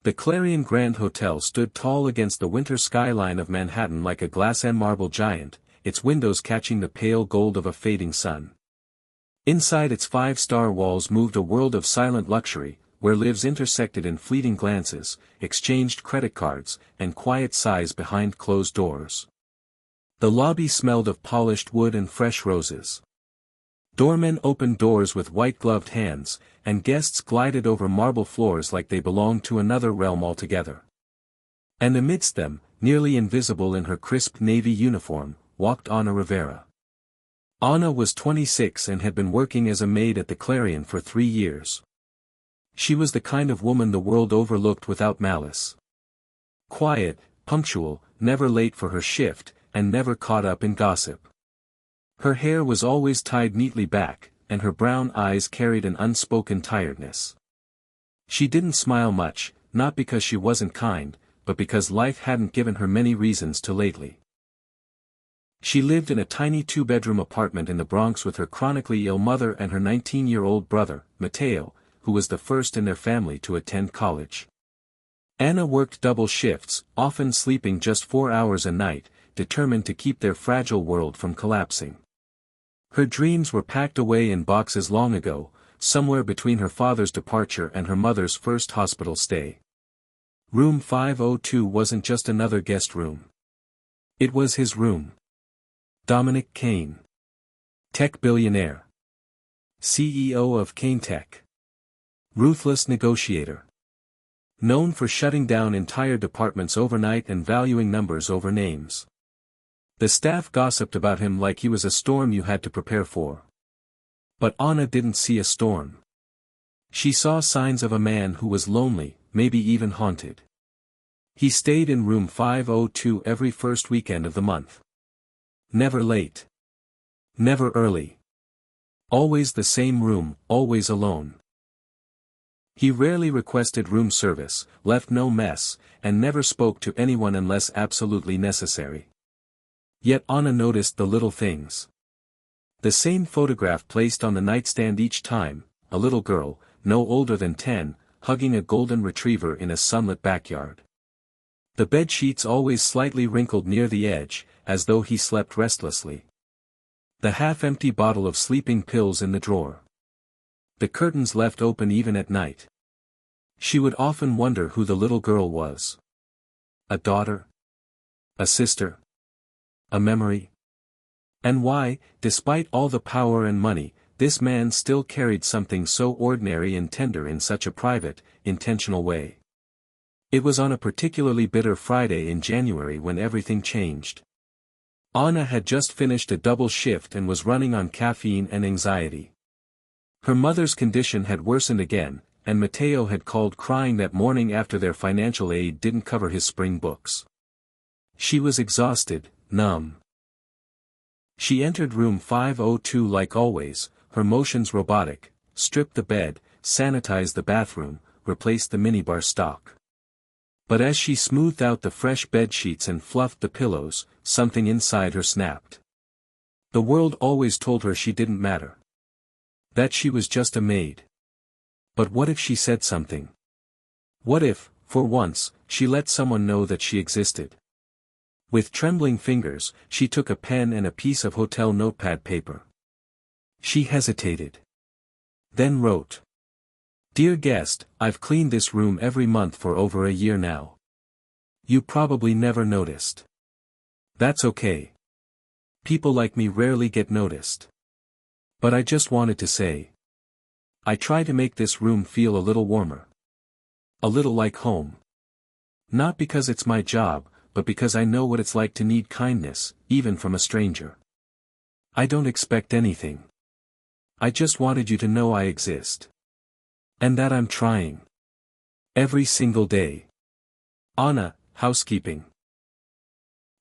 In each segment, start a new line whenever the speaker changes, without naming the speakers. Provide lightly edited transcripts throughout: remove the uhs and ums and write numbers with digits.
The Clarion Grand Hotel stood tall against the winter skyline of Manhattan like a glass and marble giant, its windows catching the pale gold of a fading sun. Inside its five-star walls moved a world of silent luxury, where lives intersected in fleeting glances, exchanged credit cards, and quiet sighs behind closed doors. The lobby smelled of polished wood and fresh roses. Doormen opened doors with white-gloved hands, and guests glided over marble floors like they belonged to another realm altogether. And amidst them, nearly invisible in her crisp navy uniform, walked Anna Rivera. Anna was 26 and had been working as a maid at the Clarion for 3 years. She was the kind of woman the world overlooked without malice. Quiet, punctual, never late for her shift, and never caught up in gossip. Her hair was always tied neatly back, and her brown eyes carried an unspoken tiredness. She didn't smile much, not because she wasn't kind, but because life hadn't given her many reasons to lately. She lived in a tiny 2-bedroom apartment in the Bronx with her chronically ill mother and her 19-year-old brother, Mateo, who was the first in their family to attend college. Anna worked double shifts, often sleeping just 4 hours a night, determined to keep their fragile world from collapsing. Her dreams were packed away in boxes long ago, somewhere between her father's departure and her mother's first hospital stay. Room 502 wasn't just another guest room. It was his room. Dominic Kane. Tech billionaire. CEO of Kane Tech. Ruthless negotiator. Known for shutting down entire departments overnight and valuing numbers over names. The staff gossiped about him like he was a storm you had to prepare for. But Anna didn't see a storm. She saw signs of a man who was lonely, maybe even haunted. He stayed in room 502 every first weekend of the month. Never late. Never early. Always the same room, always alone. He rarely requested room service, left no mess, and never spoke to anyone unless absolutely necessary. Yet Anna noticed the little things. The same photograph placed on the nightstand each time, a little girl, no older than 10, hugging a golden retriever in a sunlit backyard. The bed sheets always slightly wrinkled near the edge, as though he slept restlessly. The half-empty bottle of sleeping pills in the drawer. The curtains left open even at night. She would often wonder who the little girl was. A daughter? A sister? A memory? And why, despite all the power and money, this man still carried something so ordinary and tender in such a private, intentional way. It was on a particularly bitter Friday in January when everything changed. Anna had just finished a double shift and was running on caffeine and anxiety. Her mother's condition had worsened again, and Mateo had called crying that morning after their financial aid didn't cover his spring books. She was exhausted, numb. She entered room 502 like always, her motions robotic, stripped the bed, sanitized the bathroom, replaced the minibar stock. But as she smoothed out the fresh bed sheets and fluffed the pillows, something inside her snapped. The world always told her she didn't matter. That she was just a maid. But what if she said something? What if, for once, she let someone know that she existed? With trembling fingers, she took a pen and a piece of hotel notepad paper. She hesitated. Then wrote. Dear guest, I've cleaned this room every month for over a year now. You probably never noticed. That's okay. People like me rarely get noticed. But I just wanted to say. I try to make this room feel a little warmer. A little like home. Not because it's my job, but because I know what it's like to need kindness, even from a stranger. I don't expect anything. I just wanted you to know I exist. And that I'm trying. Every single day. Anna, housekeeping.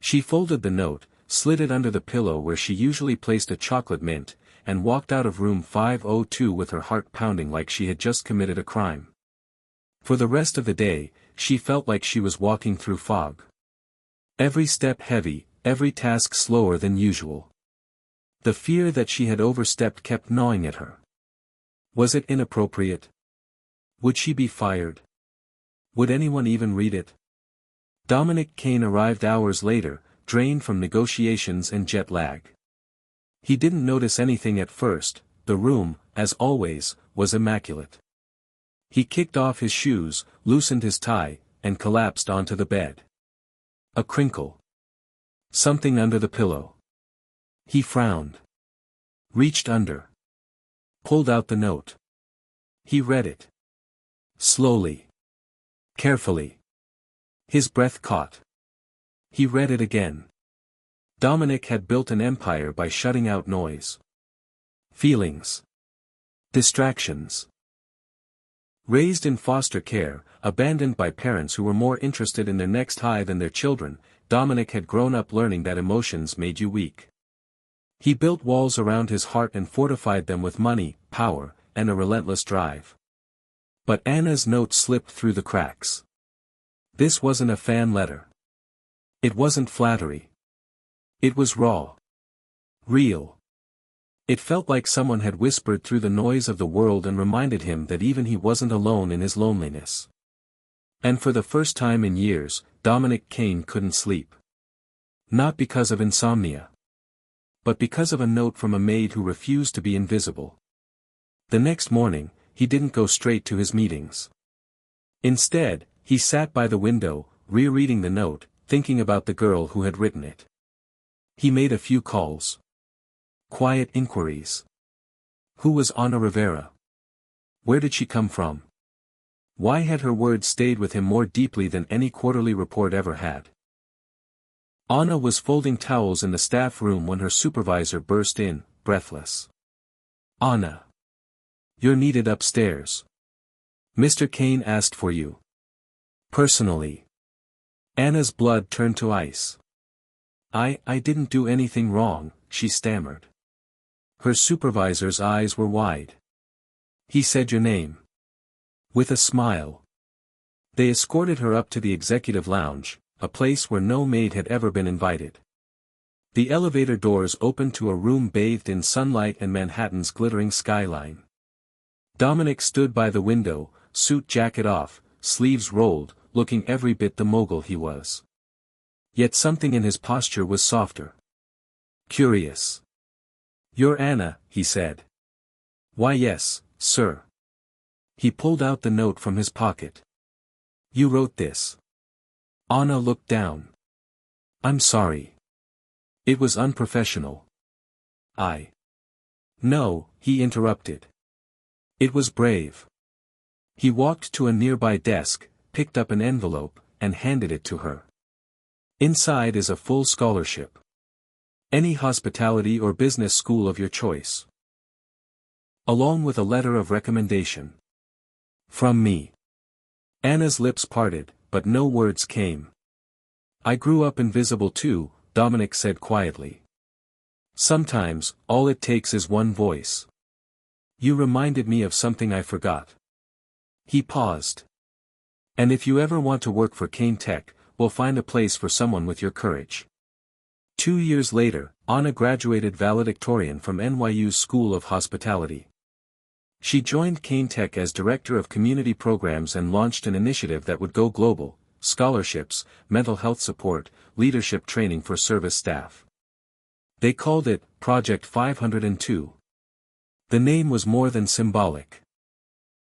She folded the note, slid it under the pillow where she usually placed a chocolate mint, and walked out of room 502 with her heart pounding like she had just committed a crime. For the rest of the day, she felt like she was walking through fog. Every step heavy, every task slower than usual. The fear that she had overstepped kept gnawing at her. Was it inappropriate? Would she be fired? Would anyone even read it? Dominic Kane arrived hours later, drained from negotiations and jet lag. He didn't notice anything at first. The room, as always, was immaculate. He kicked off his shoes, loosened his tie, and collapsed onto the bed. A crinkle. Something under the pillow. He frowned. Reached under. Pulled out the note. He read it. Slowly. Carefully. His breath caught. He read it again. Dominic had built an empire by shutting out noise. Feelings. Distractions. Raised in foster care, abandoned by parents who were more interested in their next high than their children, Dominic had grown up learning that emotions made you weak. He built walls around his heart and fortified them with money, power, and a relentless drive. But Anna's note slipped through the cracks. This wasn't a fan letter. It wasn't flattery. It was raw. Real. It felt like someone had whispered through the noise of the world and reminded him that even he wasn't alone in his loneliness. And for the first time in years, Dominic Kane couldn't sleep. Not because of insomnia. But because of a note from a maid who refused to be invisible. The next morning, he didn't go straight to his meetings. Instead, he sat by the window, rereading the note, thinking about the girl who had written it. He made a few calls. Quiet inquiries. Who was Anna Rivera? Where did she come from? Why had her words stayed with him more deeply than any quarterly report ever had? Anna was folding towels in the staff room when her supervisor burst in, breathless. Anna. You're needed upstairs. Mr. Kane asked for you. Personally. Anna's blood turned to ice. I didn't do anything wrong, she stammered. Her supervisor's eyes were wide. He said your name. With a smile. They escorted her up to the executive lounge, a place where no maid had ever been invited. The elevator doors opened to a room bathed in sunlight and Manhattan's glittering skyline. Dominic stood by the window, suit jacket off, sleeves rolled, looking every bit the mogul he was. Yet something in his posture was softer. Curious. You're Anna, he said. Why yes, sir. He pulled out the note from his pocket. You wrote this. Anna looked down. I'm sorry. It was unprofessional. No, he interrupted. It was brave. He walked to a nearby desk, picked up an envelope, and handed it to her. Inside is a full scholarship. Any hospitality or business school of your choice. Along with a letter of recommendation. From me. Anna's lips parted, but no words came. I grew up invisible too, Dominic said quietly. Sometimes, all it takes is one voice. You reminded me of something I forgot. He paused. And if you ever want to work for Kane Tech, we'll find a place for someone with your courage. 2 years later, Anna graduated valedictorian from NYU's School of Hospitality. She joined Kane Tech as Director of Community Programs and launched an initiative that would go global: scholarships, mental health support, leadership training for service staff. They called it Project 502. The name was more than symbolic.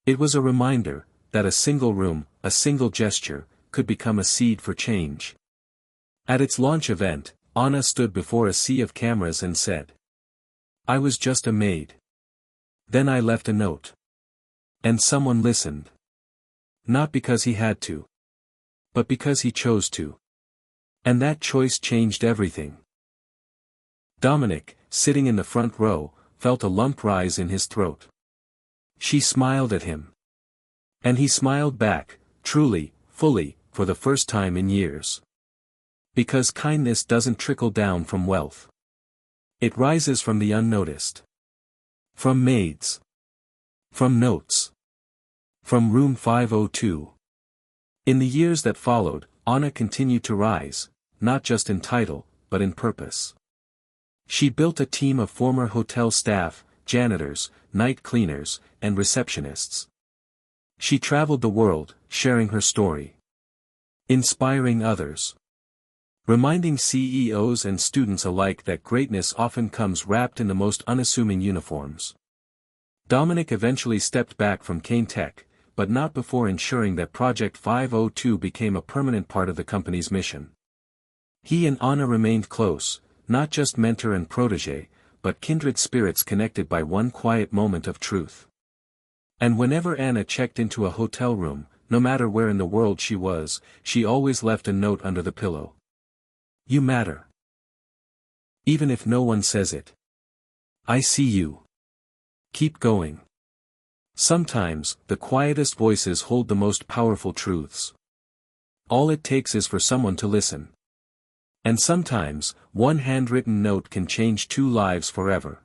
It was a reminder that a single room, a single gesture, could become a seed for change. At its launch event, Anna stood before a sea of cameras and said, I was just a maid. Then I left a note. And someone listened. Not because he had to. But because he chose to. And that choice changed everything. Dominic, sitting in the front row, felt a lump rise in his throat. She smiled at him. And he smiled back, truly, fully, for the first time in years. Because kindness doesn't trickle down from wealth. It rises from the unnoticed. From maids. From notes. From room 502. In the years that followed, Anna continued to rise, not just in title, but in purpose. She built a team of former hotel staff, janitors, night cleaners, and receptionists. She traveled the world, sharing her story. Inspiring others. Reminding CEOs and students alike that greatness often comes wrapped in the most unassuming uniforms. Dominic eventually stepped back from Kane Tech, but not before ensuring that Project 502 became a permanent part of the company's mission. He and Anna remained close, not just mentor and protege, but kindred spirits connected by one quiet moment of truth. And whenever Anna checked into a hotel room, no matter where in the world she was, she always left a note under the pillow. You matter. Even if no one says it. I see you. Keep going. Sometimes, the quietest voices hold the most powerful truths. All it takes is for someone to listen. And sometimes, one handwritten note can change two lives forever.